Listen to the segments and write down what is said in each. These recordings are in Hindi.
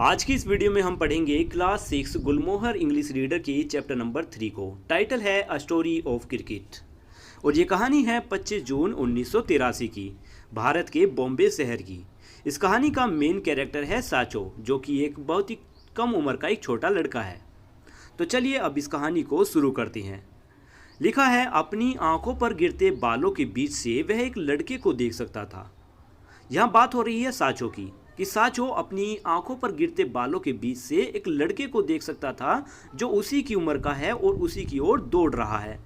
आज की इस वीडियो में हम पढ़ेंगे क्लास 6 गुलमोहर इंग्लिश रीडर की चैप्टर नंबर 3 को। टाइटल है अ स्टोरी ऑफ क्रिकेट और ये कहानी है 25 जून 1983 की, भारत के बॉम्बे शहर की। इस कहानी का मेन कैरेक्टर है साचो, जो कि एक बहुत ही कम उम्र का एक छोटा लड़का है। तो चलिए अब इस कहानी को शुरू करते हैं। लिखा है, अपनी आंखों पर गिरते बालों के बीच से वह एक लड़के को देख सकता था। यहाँ बात हो रही है साचो की, कि साचो अपनी आंखों पर गिरते बालों के बीच से एक लड़के को देख सकता था जो उसी की उम्र का है और उसी की ओर दौड़ रहा है।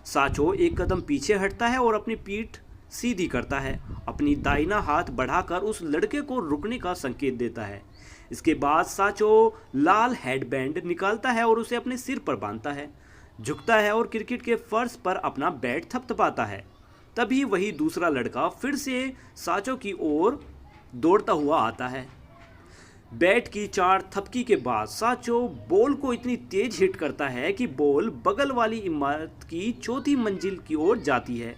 साचो एक कदम पीछे हटता है और अपनी पीठ सीधी करता है, अपनी दाहिना हाथ बढ़ाकर उस लड़के को रुकने का संकेत देता है। इसके बाद साचो लाल हेडबैंड निकालता है और उसे अपने सिर पर बांधता है, झुकता है और क्रिकेट के फर्श पर अपना बैट थपथपाता है। तभी वही दूसरा लड़का फिर से साचो की ओर दौड़ता हुआ आता है। बैट की 4 थपकी के बाद साचो बॉल को इतनी तेज हिट करता है कि बॉल बगल वाली इमारत की चौथी मंजिल की ओर जाती है।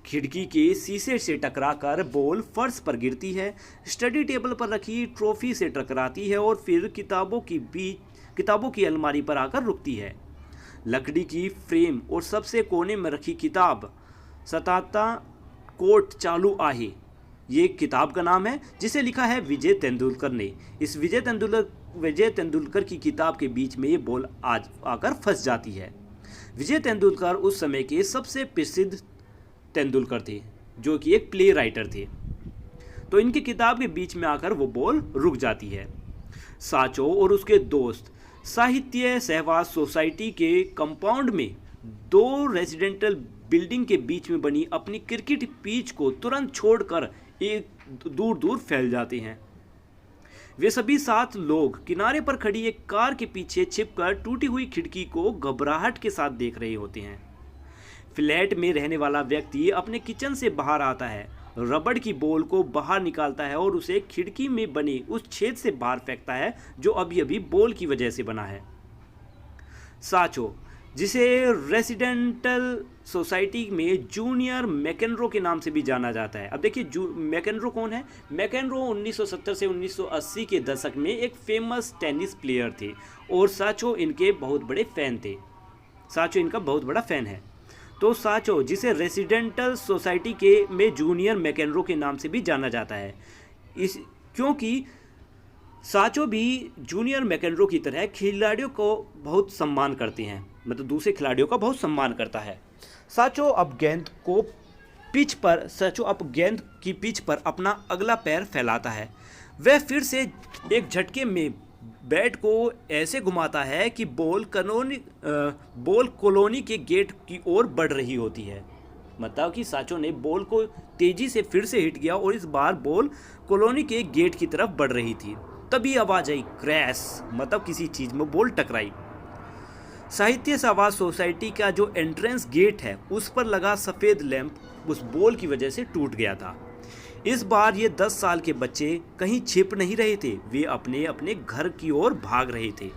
खिड़की के शीशे से टकराकर बॉल फर्श पर गिरती है, स्टडी टेबल पर रखी ट्रॉफी से टकराती है और फिर किताबों की अलमारी पर आकर रुकती है। लकड़ी की फ्रेम और सबसे कोने में रखी किताब सताता कोट चालू आहे, ये किताब का नाम है, जिसे लिखा है विजय तेंदुलकर ने। इस विजय तेंदुलकर की किताब के बीच में ये बॉल आज आकर फंस जाती है। विजय तेंदुलकर उस समय के सबसे प्रसिद्ध तेंदुलकर थे, जो कि एक प्ले राइटर थे। तो इनकी किताब के बीच में आकर वो बॉल रुक जाती है। साचो और उसके दोस्त साहित्य सहवास सोसाइटी के कंपाउंड में 2 रेजिडेंटल बिल्डिंग के बीच में बनी अपनी क्रिकेट पिच को तुरंत छोड़कर एक दूर दूर फैल जाते हैं। वे सभी 7 लोग किनारे पर खड़ी एक कार के पीछे छिपकर टूटी हुई खिड़की को घबराहट के साथ देख रहे होते हैं। फ्लैट में रहने वाला व्यक्ति अपने किचन से बाहर आता है, रबड़ की बॉल को बाहर निकालता है और उसे खिड़की में बने उस छेद से बाहर फेंकता है जो अभी अभी बॉल की वजह से बना है। साचो, जिसे रेसिडेंटल सोसाइटी में जूनियर मैकेनरो के नाम से भी जाना जाता है। अब देखिए मैकेनरो कौन है। मैकेनरो 1970 से 1980 के दशक में एक फेमस टेनिस प्लेयर थे और साचो इनके बहुत बड़े फ़ैन थे। साचो इनका बहुत बड़ा फ़ैन है। तो साचो, जिसे रेसिडेंटल सोसाइटी में जूनियर मैकेनरो के नाम से भी जाना जाता है, क्योंकि साचो भी जूनियर मैकेनरो की तरह खिलाड़ियों को बहुत सम्मान करते हैं, मतलब दूसरे खिलाड़ियों का बहुत सम्मान करता है। साचो अब गेंद की पिच पर अपना अगला पैर फैलाता है। वह फिर से एक झटके में बैट को ऐसे घुमाता है कि बॉल कॉलोनी के गेट की ओर बढ़ रही होती है। मतलब कि साचो ने बॉल को तेजी से फिर से हिट किया और इस बार बॉल कॉलोनी के गेट की तरफ बढ़ रही थी। तभी आवाज आई क्रैश, मतलब किसी चीज में बॉल टकराई। साहित्य सहवास सोसाइटी का जो एंट्रेंस गेट है उस पर लगा सफ़ेद लैंप उस बॉल की वजह से टूट गया था। इस बार ये 10 साल के बच्चे कहीं छिप नहीं रहे थे, वे अपने अपने घर की ओर भाग रहे थे।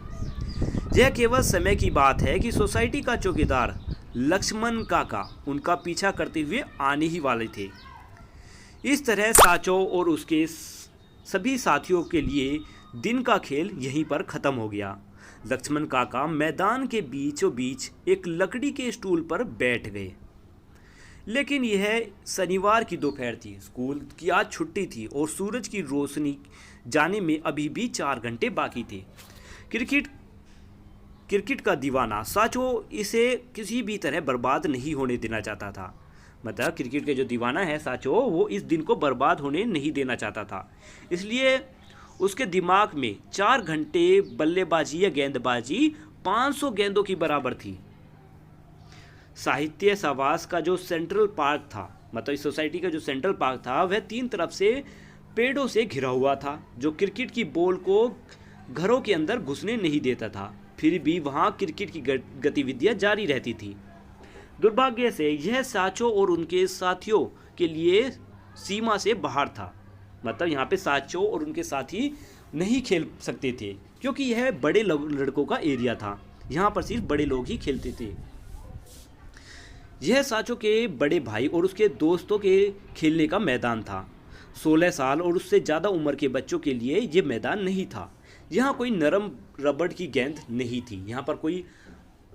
यह केवल समय की बात है कि सोसाइटी का चौकीदार लक्ष्मण काका उनका पीछा करते हुए आने ही वाले थे। इस तरह साचो और उसके सभी साथियों के लिए दिन का खेल यहीं पर ख़त्म हो गया। लक्ष्मण काका मैदान के बीचों बीच एक लकड़ी के स्टूल पर बैठ गए। लेकिन यह शनिवार की दोपहर थी, स्कूल की आज छुट्टी थी और सूरज की रोशनी जाने में अभी भी 4 घंटे बाकी थे। क्रिकेट का दीवाना साचो इसे किसी भी तरह बर्बाद नहीं होने देना चाहता था। मतलब क्रिकेट के जो दीवाना है साचो, वो इस दिन को बर्बाद होने नहीं देना चाहता था। इसलिए उसके दिमाग में 4 घंटे बल्लेबाजी या गेंदबाजी 500 गेंदों की बराबर थी। साहित्य सहवास का जो सेंट्रल पार्क था, मतलब इस सोसाइटी का जो सेंट्रल पार्क था, वह 3 तरफ से पेड़ों से घिरा हुआ था, जो क्रिकेट की बॉल को घरों के अंदर घुसने नहीं देता था। फिर भी वहाँ क्रिकेट की गतिविधियाँ जारी रहती थी। दुर्भाग्य से यह साचो और उनके साथियों के लिए सीमा से बाहर था। मतलब यहाँ पे साचो और उनके साथी नहीं खेल सकते थे, क्योंकि यह बड़े लड़कों का एरिया था। यहाँ पर सिर्फ बड़े लोग ही खेलते थे। यह साचो के बड़े भाई और उसके दोस्तों के खेलने का मैदान था। 16 साल और उससे ज़्यादा उम्र के बच्चों के लिए ये मैदान नहीं था। यहाँ कोई नरम रबड़ की गेंद नहीं थी, यहाँ पर कोई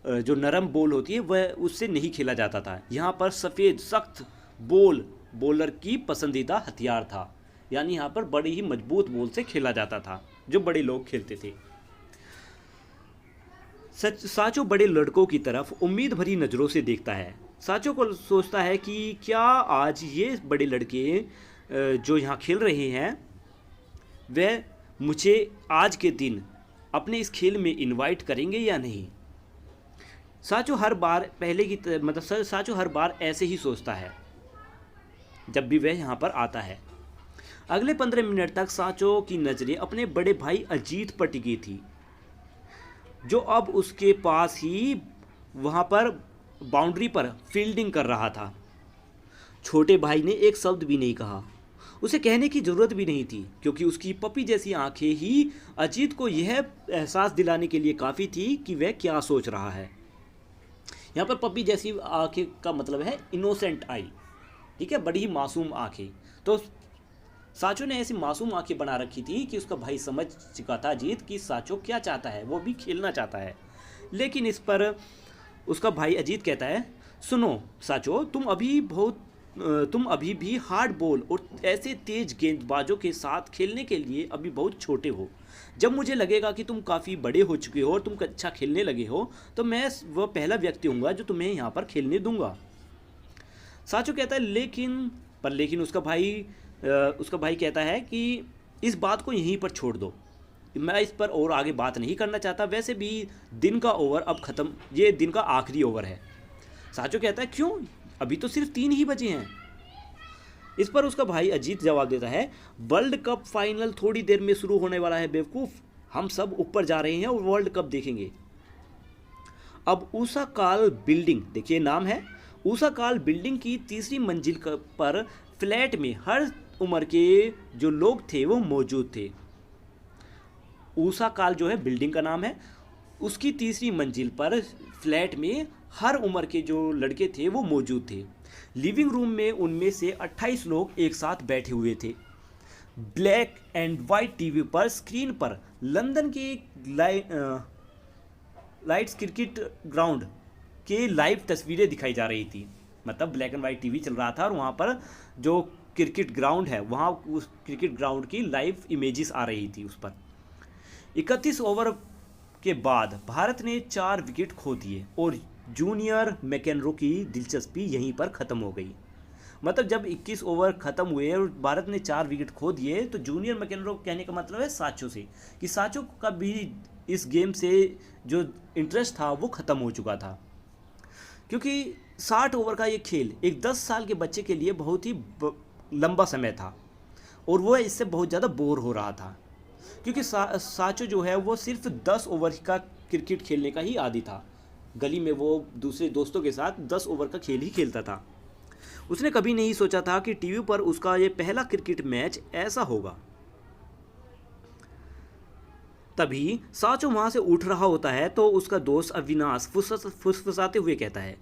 जो नरम बॉल होती है वह उससे नहीं खेला जाता था। यहाँ पर सफ़ेद सख्त बॉल बॉलर की पसंदीदा हथियार था, यानी यहाँ पर बड़ी ही मजबूत बॉल से खेला जाता था जो बड़े लोग खेलते थे। साचो बड़े लड़कों की तरफ उम्मीद भरी नज़रों से देखता है। साचो को सोचता है कि क्या आज ये बड़े लड़के जो यहाँ खेल रहे हैं वह मुझे आज के दिन अपने इस खेल में इनवाइट करेंगे या नहीं। साचो हर बार साचो हर बार ऐसे ही सोचता है जब भी वह यहाँ पर आता है। अगले 15 मिनट तक साचो की नज़रें अपने बड़े भाई अजीत पर टिकी थी, जो अब उसके पास ही वहाँ पर बाउंड्री पर फील्डिंग कर रहा था। छोटे भाई ने एक शब्द भी नहीं कहा, उसे कहने की ज़रूरत भी नहीं थी, क्योंकि उसकी पपी जैसी आंखें ही अजीत को यह एहसास दिलाने के लिए काफ़ी थी कि वह क्या सोच रहा है। यहाँ पर पपी जैसी आंखें का मतलब है इनोसेंट आई, ठीक है, बड़ी ही मासूम आंखें। तो साचो ने ऐसी मासूम आंखें बना रखी थी कि उसका भाई समझ चुका था अजीत कि साचो क्या चाहता है, वो भी खेलना चाहता है। लेकिन इस पर उसका भाई अजीत कहता है, सुनो साचो, तुम अभी भी हार्ड बॉल और ऐसे तेज गेंदबाजों के साथ खेलने के लिए अभी बहुत छोटे हो। जब मुझे लगेगा कि तुम काफ़ी बड़े हो चुके हो और तुम अच्छा खेलने लगे हो, तो मैं वह पहला व्यक्ति हूँगा जो तुम्हें यहाँ पर खेलने दूंगा। साचो कहता है लेकिन उसका भाई कहता है कि इस बात को यहीं पर छोड़ दो, मैं इस पर और आगे बात नहीं करना चाहता। वैसे भी दिन का ओवर अब ख़त्म, ये दिन का आखिरी ओवर है। साचो कहता है क्यों, अभी तो सिर्फ 3 ही बजे हैं। इस पर उसका भाई अजीत जवाब देता है, वर्ल्ड कप फाइनल थोड़ी देर में शुरू होने वाला है बेवकूफ़, हम सब ऊपर जा रहे हैं और वर्ल्ड कप देखेंगे। अब ऊषा काल बिल्डिंग, देखिए नाम है, ऊषा काल बिल्डिंग की 3री मंजिल पर फ्लैट में हर उम्र के जो लोग थे वो मौजूद थे। ऊषा काल जो है बिल्डिंग का नाम है, उसकी 3री मंजिल पर फ्लैट में हर उम्र के जो लड़के थे वो मौजूद थे। लिविंग रूम में उनमें से 28 लोग एक साथ बैठे हुए थे। ब्लैक एंड वाइट टीवी पर स्क्रीन पर लंदन के लाइट्स क्रिकेट ग्राउंड के लाइव तस्वीरें दिखाई जा रही थी। मतलब ब्लैक एंड वाइट टीवी चल रहा था और वहाँ पर जो क्रिकेट ग्राउंड है वहाँ उस क्रिकेट ग्राउंड की लाइव इमेजेस आ रही थी उस पर। 31 ओवर के बाद भारत ने 4 विकेट खो दिए और जूनियर मैकेनरो की दिलचस्पी यहीं पर ख़त्म हो गई। मतलब जब 21 ओवर ख़त्म हुए और भारत ने 4 विकेट खो दिए तो जूनियर मैकेनरो कहने का मतलब है साचो से, कि साचो का भी इस गेम से जो इंटरेस्ट था वो ख़त्म हो चुका था, क्योंकि 60 ओवर का ये खेल एक 10 साल के बच्चे के लिए बहुत ही लंबा समय था और वो इससे बहुत ज़्यादा बोर हो रहा था, क्योंकि साचो जो है वो सिर्फ 10 ओवर का क्रिकेट खेलने का ही आदी था। गली में वो दूसरे दोस्तों के साथ 10 ओवर का खेल ही खेलता था। उसने कभी नहीं सोचा था कि टीवी पर उसका ये पहला क्रिकेट मैच ऐसा होगा। तभी साचो वहाँ से उठ रहा होता है तो उसका दोस्त अविनाश फुसफुसाते हुए कहता है,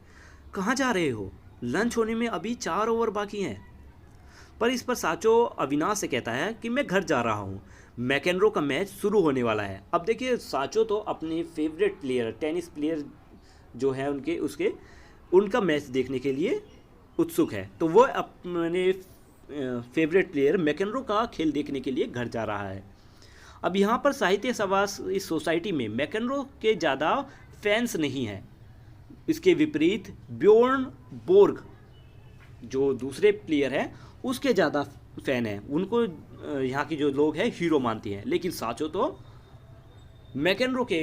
कहाँ जा रहे हो, लंच होने में अभी 4 ओवर बाकी हैं। पर इस पर साचो अविनाश से कहता है कि मैं घर जा रहा हूँ, मैकेनरो का मैच शुरू होने वाला है। अब देखिए साचो तो अपने फेवरेट प्लेयर, टेनिस प्लेयर जो है उनका मैच देखने के लिए उत्सुक है, तो वो अपने फेवरेट प्लेयर मैकेनरो का खेल देखने के लिए घर जा रहा है। अब यहाँ पर साहित्य सभा इस सोसाइटी में मैकेनरो के ज़्यादा फैंस नहीं हैं। इसके विपरीत ब्योर्न बोर्ग जो दूसरे प्लेयर हैं उसके ज़्यादा फ़ैन हैं, उनको यहाँ की जो लोग हैं हीरो मानती हैं। लेकिन साचो तो मैकेनरो के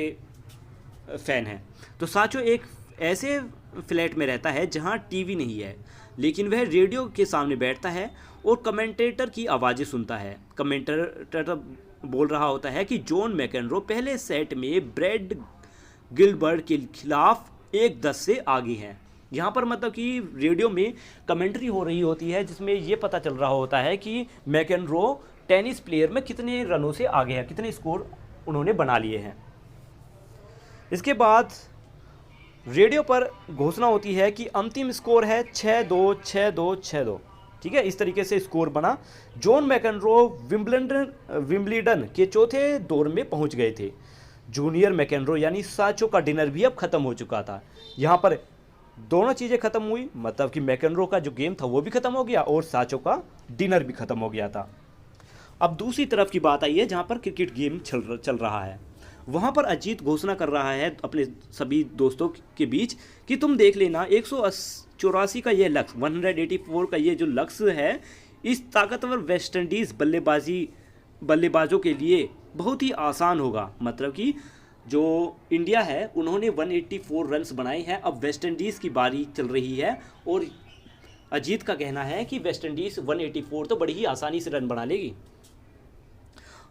फ़ैन हैं। तो साचो एक ऐसे फ्लैट में रहता है जहाँ टीवी नहीं है, लेकिन वह रेडियो के सामने बैठता है और कमेंटेटर की आवाज़ें सुनता है। कमेंटेटर बोल रहा होता है कि जॉन मैकेनरो पहले सेट में ब्रैड गिलबर्ट के खिलाफ 1-10 से आगे हैं। यहाँ पर मतलब कि रेडियो में कमेंट्री हो रही होती है जिसमें ये पता चल रहा होता है कि मैकेनरो टेनिस प्लेयर में कितने रनों से आगे है, कितने स्कोर उन्होंने बना लिए हैं। इसके बाद रेडियो पर घोषणा होती है कि अंतिम स्कोर है 6-2, 6-2, 6-2। ठीक है, इस तरीके से स्कोर बना। जॉन मैकेनरो विम्बलडन के चौथे दौर में पहुंच गए थे। जूनियर मैकेनरो यानी साचो का डिनर भी अब खत्म हो चुका था। यहाँ पर दोनों चीज़ें खत्म हुई, मतलब कि मैकेनरो का जो गेम था वो भी खत्म हो गया और साचो का डिनर भी खत्म हो गया था। अब दूसरी तरफ की बात आई है जहाँ पर क्रिकेट गेम चल रहा है। वहाँ पर अजीत घोषणा कर रहा है अपने सभी दोस्तों के बीच कि तुम देख लेना 184 का ये लक्ष्य, 184 का ये जो लक्ष्य है, इस ताकतवर वेस्ट इंडीज़ बल्लेबाजों के लिए बहुत ही आसान होगा। मतलब कि जो इंडिया है उन्होंने 184 रन्स बनाए हैं, अब वेस्ट इंडीज़ की बारी चल रही है और अजीत का कहना है कि वेस्ट इंडीज़ 184 तो बड़ी ही आसानी से रन बना लेगी।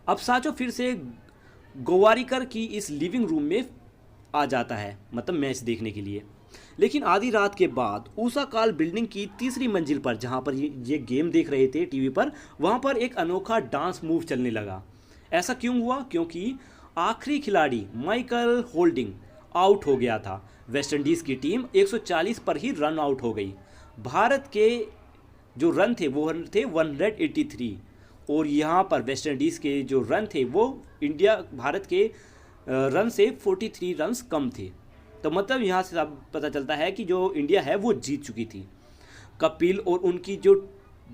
अब साचो फिर से गोवारिकर की इस लिविंग रूम में आ जाता है, मतलब मैच देखने के लिए। लेकिन आधी रात के बाद ऊषा काल बिल्डिंग की तीसरी मंजिल पर, जहां पर ये गेम देख रहे थे टीवी पर, वहां पर एक अनोखा डांस मूव चलने लगा। ऐसा क्यों हुआ? क्योंकि आखिरी खिलाड़ी माइकल होल्डिंग आउट हो गया था। वेस्ट इंडीज़ की टीम 140 पर ही रन आउट हो गई। भारत के जो रन थे वो थे 183 और यहाँ पर वेस्ट इंडीज़ के जो रन थे वो भारत के रन से 43 रन्स कम थे। तो मतलब यहाँ से अब पता चलता है कि जो इंडिया है वो जीत चुकी थी। कपिल और उनकी जो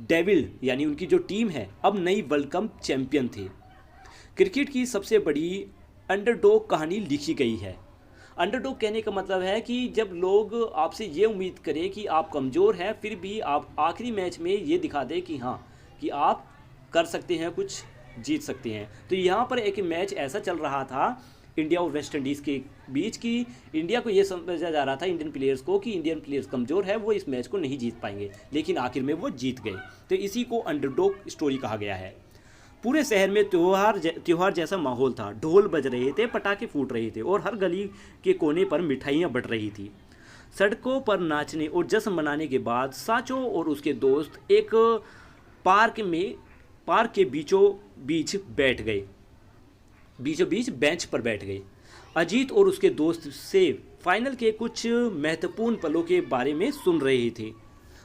डेविल यानी उनकी जो टीम है अब नई वर्ल्ड कप चैंपियन थे। क्रिकेट की सबसे बड़ी अंडरडॉग कहानी लिखी गई है। अंडरडॉग कहने का मतलब है कि जब लोग आपसे ये उम्मीद करें कि आप कमज़ोर हैं, फिर भी आप आखिरी मैच में ये दिखा दें कि हाँ कि आप कर सकते हैं, कुछ जीत सकते हैं। तो यहाँ पर एक मैच ऐसा चल रहा था इंडिया और वेस्ट इंडीज़ के बीच की इंडिया को ये समझा जा रहा था, इंडियन प्लेयर्स को, कि इंडियन प्लेयर्स कमज़ोर है, वो इस मैच को नहीं जीत पाएंगे, लेकिन आखिर में वो जीत गए। तो इसी को अंडरडॉग स्टोरी कहा गया है। पूरे शहर में त्योहार जैसा माहौल था। ढोल बज रहे थे, पटाखे फूट रहे थे और हर गली के कोने पर मिठाइयाँ बट रही थी। सड़कों पर नाचने और जश्न मनाने के बाद साचो और उसके दोस्त एक पार्क के बीचों बीच बेंच पर बैठ गए। अजीत और उसके दोस्त से फाइनल के कुछ महत्वपूर्ण पलों के बारे में सुन रहे थे।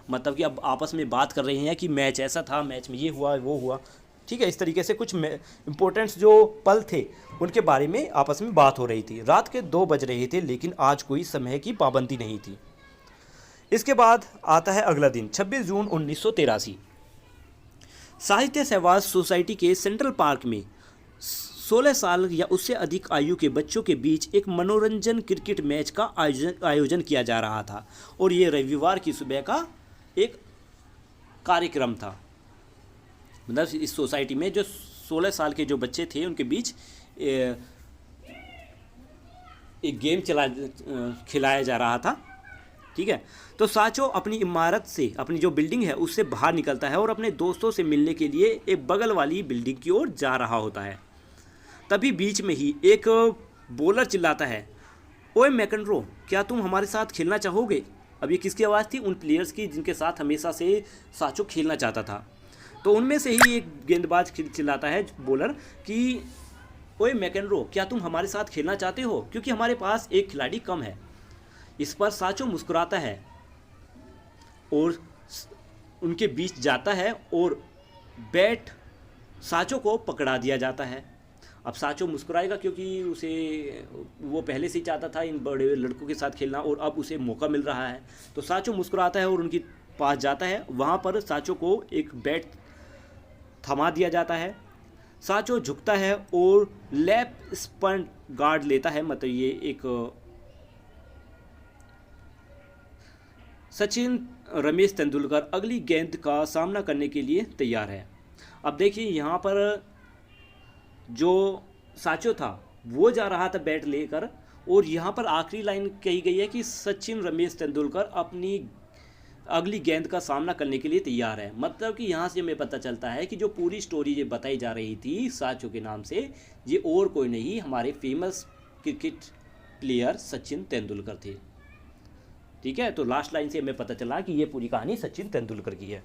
मतलब कि अब आपस में बात कर रहे हैं कि मैच ऐसा था, मैच में ये हुआ वो हुआ, ठीक है। इस तरीके से कुछ इम्पोर्टेंट्स जो पल थे उनके बारे में आपस में बात हो रही थी। रात के 2 बज रहे थे, लेकिन आज कोई समय की पाबंदी नहीं थी। इसके बाद आता है अगला दिन, 26 जून 1983। साहित्य सहवाग सोसाइटी के सेंट्रल पार्क में 16 साल या उससे अधिक आयु के बच्चों के बीच एक मनोरंजन क्रिकेट मैच का आयोजन किया जा रहा था और ये रविवार की सुबह का एक कार्यक्रम था। मतलब इस सोसाइटी में जो 16 साल के जो बच्चे थे उनके बीच एक गेम खिलाया जा रहा था, ठीक है। तो साचो अपनी इमारत से, अपनी जो बिल्डिंग है उससे बाहर निकलता है और अपने दोस्तों से मिलने के लिए एक बगल वाली बिल्डिंग की ओर जा रहा होता है। तभी बीच में ही एक बॉलर चिल्लाता है, ओए मैकेनरो, क्या तुम हमारे साथ खेलना चाहोगे? अब ये किसकी आवाज़ थी? उन प्लेयर्स की जिनके साथ हमेशा से साचो खेलना चाहता था। तो उनमें से ही एक गेंदबाज चिल्लाता है, बॉलर, कि ओए मैकेनरो, क्या तुम हमारे साथ खेलना चाहते हो? क्योंकि हमारे पास एक खिलाड़ी कम है। इस पर साचो मुस्कुराता है और उनके बीच जाता है और बैट साचो को पकड़ा दिया जाता है। अब साचो मुस्कुराएगा क्योंकि वो पहले से ही चाहता था इन बड़े लड़कों के साथ खेलना और अब उसे मौका मिल रहा है। तो साचो मुस्कुराता है और उनके पास जाता है। वहाँ पर साचो को एक बैट थमा दिया जाता है। साचो झुकता है और लेप स्पन गार्ड लेता है। मतलब ये एक सचिन रमेश तेंदुलकर अगली गेंद का सामना करने के लिए तैयार है। अब देखिए यहाँ पर जो साचो था वो जा रहा था बैट लेकर और यहाँ पर आखिरी लाइन कही गई है कि सचिन रमेश तेंदुलकर अपनी अगली गेंद का सामना करने के लिए तैयार है। मतलब कि यहाँ से हमें पता चलता है कि जो पूरी स्टोरी ये बताई जा रही थी साचो के नाम से, ये और कोई नहीं, हमारे famous cricket player Sachin Tendulkar थे, ठीक है। तो लास्ट लाइन से हमें पता चला कि ये पूरी कहानी सचिन तेंदुलकर की है।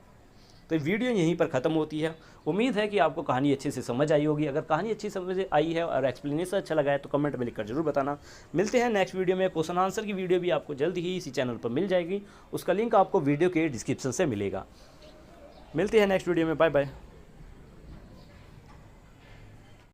तो वीडियो यहीं पर ख़त्म होती है। उम्मीद है कि आपको कहानी अच्छे से समझ आई होगी। अगर कहानी अच्छी समझ आई है और एक्सप्लेनेशन अच्छा लगा है तो कमेंट में लिखकर जरूर बताना। मिलते हैं नेक्स्ट वीडियो में। क्वेश्चन आंसर की वीडियो भी आपको जल्द ही इसी चैनल पर मिल जाएगी। उसका लिंक आपको वीडियो के डिस्क्रिप्शन से मिलेगा। मिलते हैं नेक्स्ट वीडियो में, बाय बाय।